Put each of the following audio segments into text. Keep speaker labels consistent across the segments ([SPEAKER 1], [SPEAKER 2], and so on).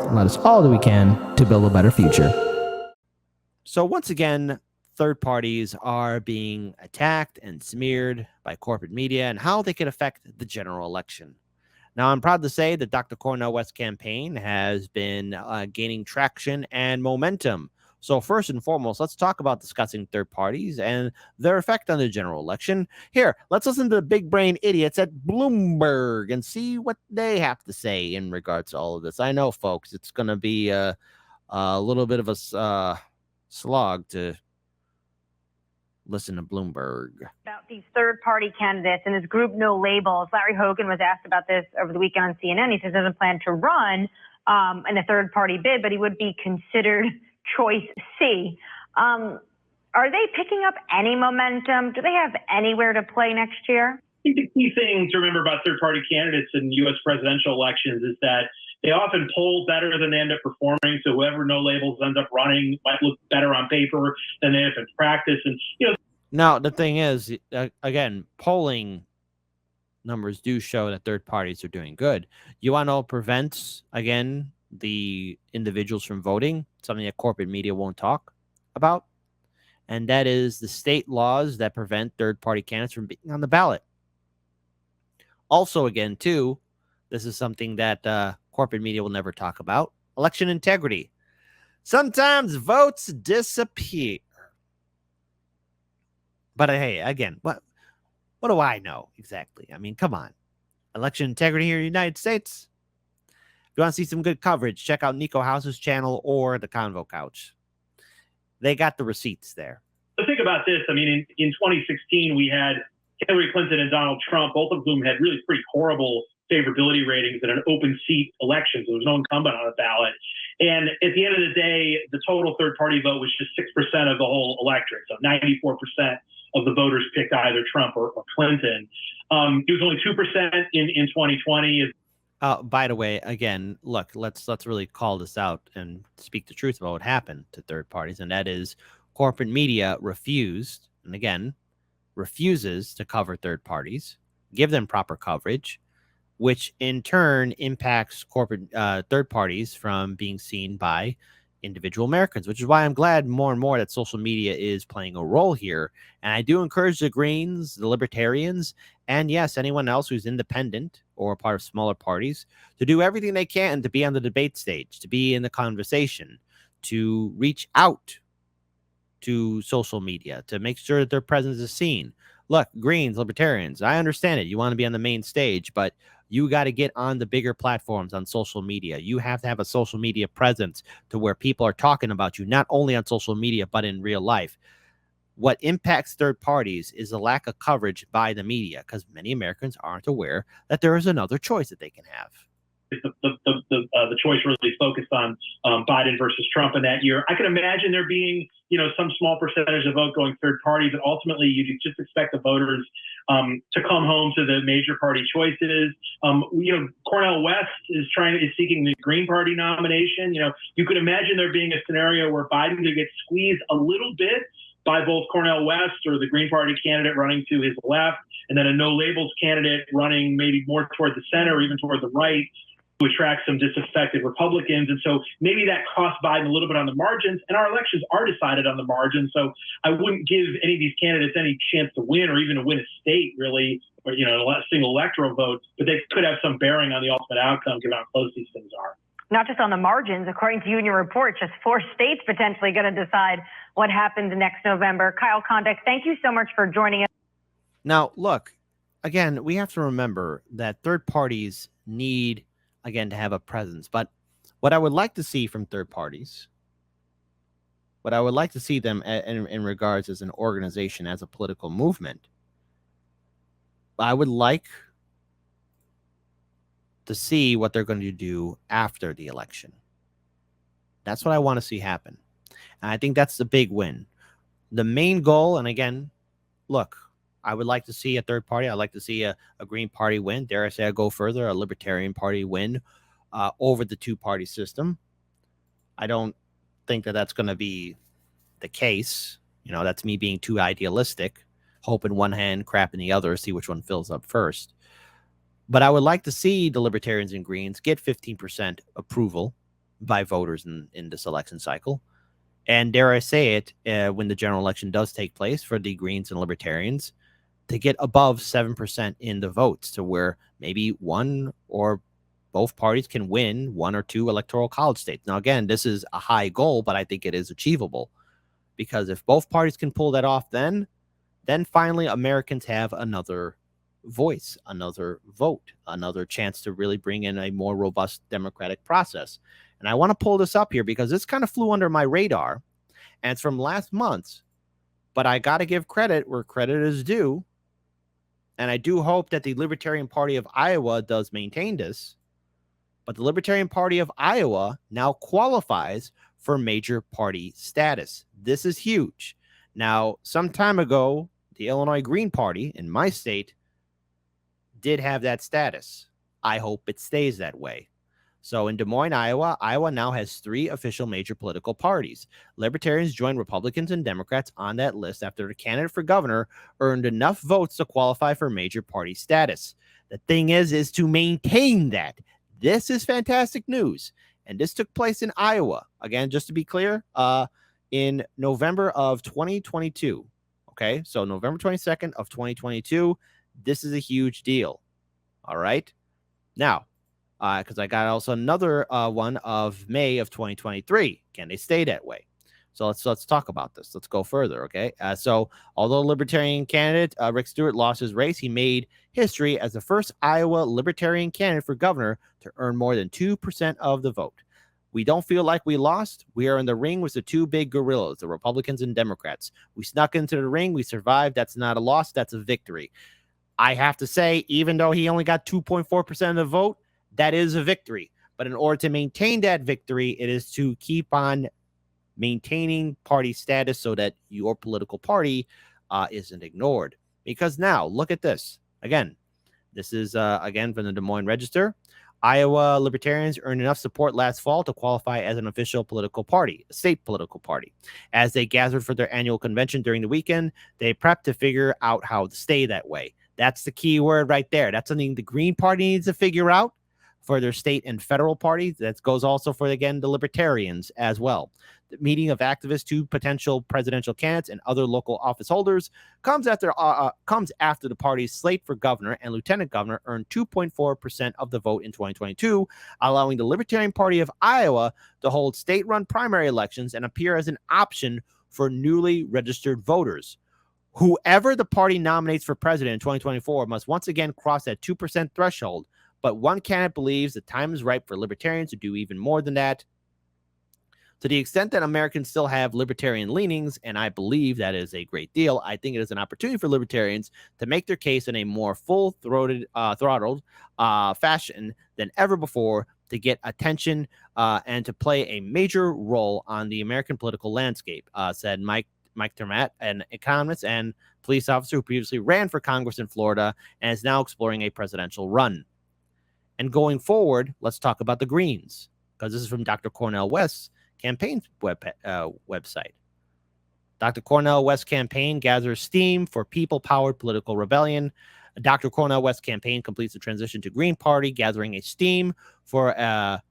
[SPEAKER 1] and let us all do we can to build a better future. So once again, third parties are being attacked and smeared by corporate media and how they could affect the general election. Now, I'm proud to say that Dr. Cornel West's campaign has been gaining traction and momentum. So first and foremost, let's talk about discussing third parties and their effect on the general election. Here, let's listen to the big brain idiots at Bloomberg and see what they have to say in regards to all of this. I know, folks, it's going to be a little bit of a slog to listen to Bloomberg.
[SPEAKER 2] About these third-party candidates and this group No Labels. Larry Hogan was asked about this over the weekend on CNN. He says he doesn't plan to run in a third-party bid, but he would be considered choice C. Are they picking up any momentum? Do they have anywhere to play next year?
[SPEAKER 3] I think the key thing to remember about third-party candidates in U.S. presidential elections is that they often poll better than they end up performing. So whoever No Labels ends up running might look better on paper than they have in practice. And
[SPEAKER 1] now the thing is, again, polling numbers do show that third parties are doing good. You want to know what prevents, again, the individuals from voting? Something that corporate media won't talk about, and that is the state laws that prevent third-party candidates from being on the ballot. Also, again, too, this is something that corporate media will never talk about: election integrity. Sometimes votes disappear. But hey, again, what do I know exactly? I mean, come on. Election integrity here in the United States. If you want to see some good coverage, check out Nico House's channel or the Convo Couch. They got the receipts there.
[SPEAKER 3] So think about this. I mean, in 2016, we had Hillary Clinton and Donald Trump, both of whom had really pretty horrible favorability ratings in an open seat election. So there was no incumbent on the ballot. And at the end of the day, the total third-party vote was just 6% of the whole electorate. So 94% of the voters picked either Trump or Clinton. It was only 2% in 2020.
[SPEAKER 1] By the way, again, look, let's really call this out and speak the truth about what happened to third parties, and that is corporate media refused, and again, refuses to cover third parties, give them proper coverage, which in turn impacts corporate third parties from being seen by individual Americans, which is why I'm glad more and more that social media is playing a role here. And I do encourage the Greens, the Libertarians, and yes, anyone else who's independent or a part of smaller parties to do everything they can to be on the debate stage, to be in the conversation, to reach out to social media, to make sure that their presence is seen. Look, Greens, Libertarians, I understand it. You want to be on the main stage, but you got to get on the bigger platforms on social media. You have to have a social media presence to where people are talking about you, not only on social media, but in real life. What impacts third parties is the lack of coverage by the media, because many Americans aren't aware that there is another choice that they can have.
[SPEAKER 3] The choice really focused on Biden versus Trump in that year. I can imagine there being, some small percentage of vote going third party, but ultimately you just expect the voters to come home to the major party choices. Cornel West is seeking the Green Party nomination. You could imagine there being a scenario where Biden could get squeezed a little bit by both Cornel West or the Green Party candidate running to his left, and then a No Labels candidate running maybe more toward the center or even toward the right, to attract some disaffected Republicans. And so maybe that cost Biden a little bit on the margins, and our elections are decided on the margins. So I wouldn't give any of these candidates any chance to win or even to win a state, really, or, a single electoral vote, but they could have some bearing on the ultimate outcome given how close these things are.
[SPEAKER 2] Not just on the margins, according to you in your report, just 4 states potentially going to decide what happens next November. Kyle Kondak, thank you so much for joining us.
[SPEAKER 1] Now, look, again, we have to remember that third parties need, again, to have a presence. But what I would like to see from third parties, what I would like to see them in regards as an organization, as a political movement, I would like to see what they're going to do after the election. That's what I want to see happen. And I think that's the big win. The main goal, and again, look, I would like to see a third party. I'd like to see a Green Party win. Dare I say I go further, a Libertarian Party win over the two-party system. I don't think that that's going to be the case. That's me being too idealistic, hope in one hand, crap in the other, see which one fills up first. But I would like to see the Libertarians and Greens get 15% approval by voters in this election cycle. And dare I say it, when the general election does take place for the Greens and Libertarians, to get above 7% in the votes to where maybe one or both parties can win one or two electoral college states. Now, again, this is a high goal, but I think it is achievable, because if both parties can pull that off, then finally Americans have another voice, another vote, another chance to really bring in a more robust democratic process. And I want to pull this up here because this kind of flew under my radar, and it's from last month, but I got to give credit where credit is due. And I do hope that the Libertarian Party of Iowa does maintain this. But the Libertarian Party of Iowa now qualifies for major party status. This is huge. Now, some time ago, the Illinois Green Party in my state did have that status. I hope it stays that way. So in Des Moines, Iowa, Iowa now has 3 official major political parties. Libertarians joined Republicans and Democrats on that list after the candidate for governor earned enough votes to qualify for major party status. The thing is to maintain that. This is fantastic news. And this took place in Iowa. Again, just to be clear, in November of 2022. Okay, so November 22nd of 2022. This is a huge deal. All right. Now, because I got also another one of May of 2023. Can they stay that way? So let's talk about this. Let's go further, okay? So although Libertarian candidate Rick Stewart lost his race, he made history as the first Iowa Libertarian candidate for governor to earn more than 2% of the vote. We don't feel like we lost. We are in the ring with the 2 big gorillas, the Republicans and Democrats. We snuck into the ring. We survived. That's not a loss. That's a victory. I have to say, even though he only got 2.4% of the vote, that is a victory. But in order to maintain that victory, it is to keep on maintaining party status so that your political party isn't ignored. Because now, look at this. Again, this is, again, from the Des Moines Register. Iowa Libertarians earned enough support last fall to qualify as an official political party, a state political party. As they gathered for their annual convention during the weekend, they prepped to figure out how to stay that way. That's the key word right there. That's something the Green Party needs to figure out for their state and federal parties. That goes also for, again, the Libertarians as well. The meeting of activists, 2 potential presidential candidates, and other local office holders comes after the party's slate for governor and lieutenant governor earned 2.4% of the vote in 2022, allowing the Libertarian Party of Iowa to hold state-run primary elections and appear as an option for newly registered voters. Whoever the party nominates for president in 2024 must once again cross that 2% threshold, but one candidate believes the time is ripe for Libertarians to do even more than that. To the extent that Americans still have libertarian leanings, and I believe that is a great deal, I think it is an opportunity for Libertarians to make their case in a more full-throttled fashion than ever before to get attention and to play a major role on the American political landscape, said Mike Termat, an economist and police officer who previously ran for Congress in Florida and is now exploring a presidential run. And going forward, let's talk about the Greens, because this is from Dr. Cornel West's campaign website. Dr. Cornel West's campaign gathers steam for people-powered political rebellion. Dr. Cornel West's campaign completes the transition to Green Party, gathering a steam for a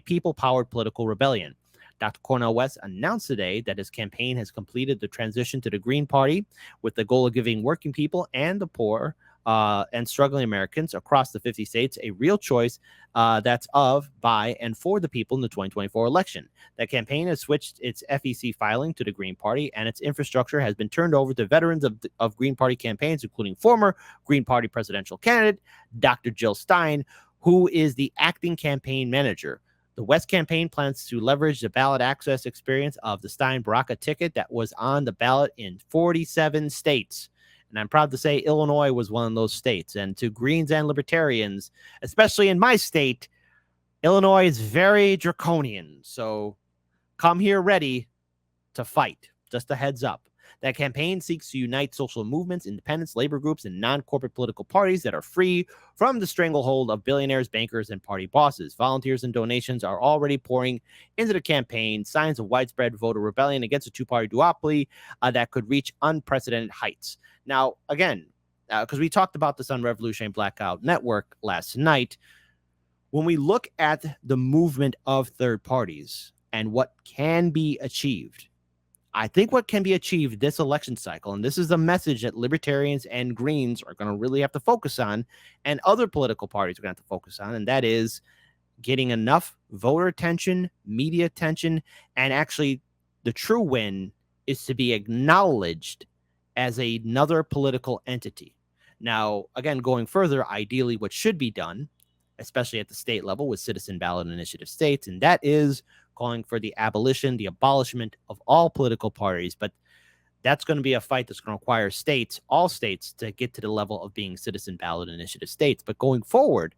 [SPEAKER 1] people-powered political rebellion. Dr. Cornel West announced today that his campaign has completed the transition to the Green Party with the goal of giving working people and the poor and struggling Americans across the 50 states a real choice that's of, by, and for the people in the 2024 election. The campaign has switched its FEC filing to the Green Party, and its infrastructure has been turned over to veterans of Green Party campaigns, including former Green Party presidential candidate Dr. Jill Stein, who is the acting campaign manager. The West campaign plans to leverage the ballot access experience of the Stein-Baraka ticket that was on the ballot in 47 states. And I'm proud to say Illinois was one of those states. And to Greens and Libertarians, especially in my state, Illinois is very draconian. So come here ready to fight. Just a heads up. That campaign seeks to unite social movements, independents, labor groups, and non-corporate political parties that are free from the stranglehold of billionaires, bankers, and party bosses. Volunteers and donations are already pouring into the campaign, signs of widespread voter rebellion against a 2-party duopoly that could reach unprecedented heights. Now, again, because we talked about this on Revolutionary Blackout Network last night, when we look at the movement of third parties and what can be achieved, I think what can be achieved this election cycle, and this is a message that libertarians and Greens are going to really have to focus on, and other political parties are going to have to focus on, and that is getting enough voter attention, media attention, and actually the true win is to be acknowledged as another political entity. Now, again, going further, ideally what should be done, especially at the state level with citizen ballot initiative states, and that is calling for the abolishment of all political parties. But that's going to be a fight that's going to require states, all states, to get to the level of being citizen ballot initiative states. But going forward,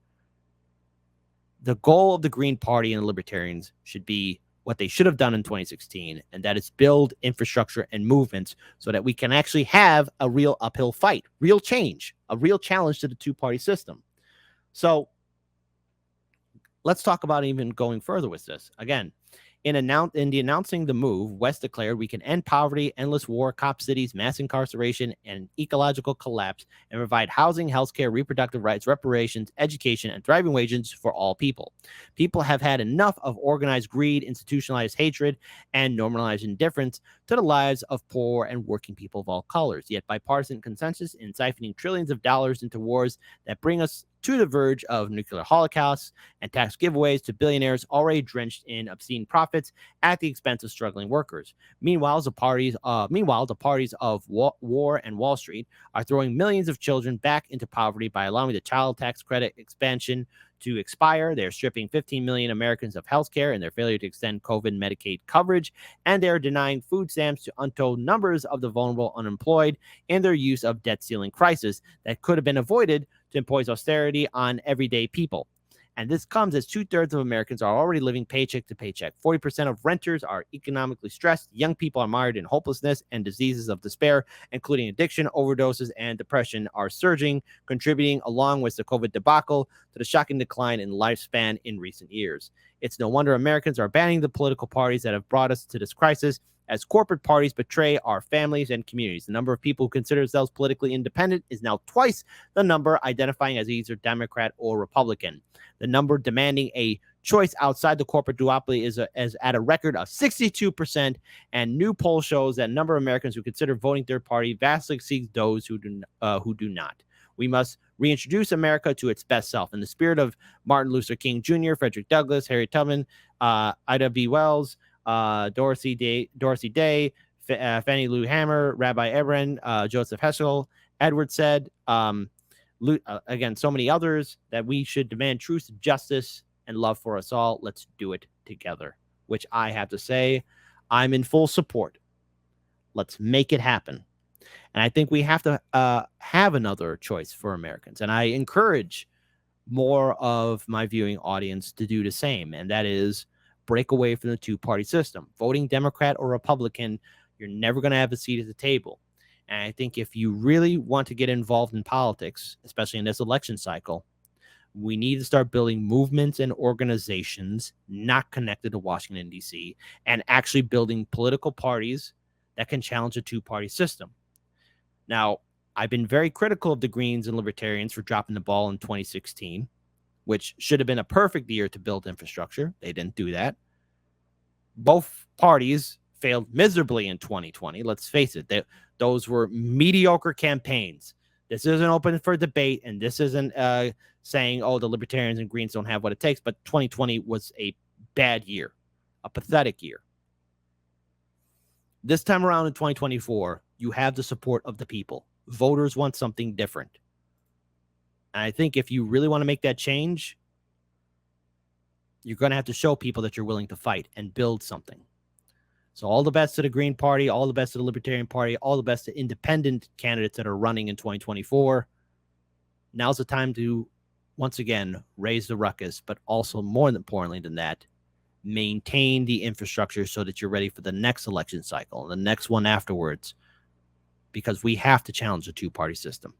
[SPEAKER 1] the goal of the Green Party and the Libertarians should be what they should have done in 2016, and that is build infrastructure and movements so that we can actually have a real uphill fight, real change, a real challenge to the two-party system. So let's talk about even going further with this. Again, in announcing the move, West declared we can end poverty, endless war, cop cities, mass incarceration, and ecological collapse, and provide housing, healthcare, reproductive rights, reparations, education, and thriving wages for all people. People have had enough of organized greed, institutionalized hatred, and normalized indifference to the lives of poor and working people of all colors. Yet bipartisan consensus in siphoning trillions of dollars into wars that bring us to the verge of nuclear holocausts and tax giveaways to billionaires already drenched in obscene profits at the expense of struggling workers. Meanwhile, the parties of war and Wall Street are throwing millions of children back into poverty by allowing the child tax credit expansion to expire. They're stripping 15 million Americans of health care in their failure to extend COVID Medicaid coverage, and they're denying food stamps to untold numbers of the vulnerable unemployed in their use of debt ceiling crisis that could have been avoided to impose austerity on everyday people. And this comes as 2/3 of Americans are already living paycheck to paycheck. 40% of renters are economically stressed. Young people are mired in hopelessness, and diseases of despair, including addiction, overdoses, and depression, are surging, contributing, along with the COVID debacle, to the shocking decline in lifespan in recent years. It's no wonder Americans are banning the political parties that have brought us to this crisis, as corporate parties betray our families and communities. The number of people who consider themselves politically independent is now twice the number identifying as either Democrat or Republican. The number demanding a choice outside the corporate duopoly is at a record of 62%, and new poll shows that number of Americans who consider voting third party vastly exceeds those who do not. We must reintroduce America to its best self. In the spirit of Martin Luther King Jr., Frederick Douglass, Harriet Tubman, Ida B. Wells, Dorothy Day, Fannie Lou Hamer, Rabbi Abraham, Joseph Heschel, Edward said, again, so many others, that we should demand truth, justice, and love for us all. Let's do it together, which I have to say, I'm in full support. Let's make it happen. And I think we have to have another choice for Americans. And I encourage more of my viewing audience to do the same. And that is break away from the two-party system. Voting Democrat or Republican, you're never going to have a seat at the table. And I think if you really want to get involved in politics, especially in this election cycle, we need to start building movements and organizations not connected to Washington, D.C., and actually building political parties that can challenge a two-party system. Now, I've been very critical of the Greens and Libertarians for dropping the ball in 2016, which should have been a perfect year to build infrastructure. They didn't do that. Both parties failed miserably in 2020. Let's face it, those were mediocre campaigns. This isn't open for debate, and this isn't saying, oh, the Libertarians and Greens don't have what it takes, but 2020 was a bad year, a pathetic year. This time around in 2024, you have the support of the people. Voters want something different. And I think if you really want to make that change, you're going to have to show people that you're willing to fight and build something. So all the best to the Green Party, all the best to the Libertarian Party, all the best to independent candidates that are running in 2024. Now's the time to, once again, raise the ruckus, but also more importantly than that, maintain the infrastructure so that you're ready for the next election cycle and the next one afterwards, because we have to challenge the two-party system.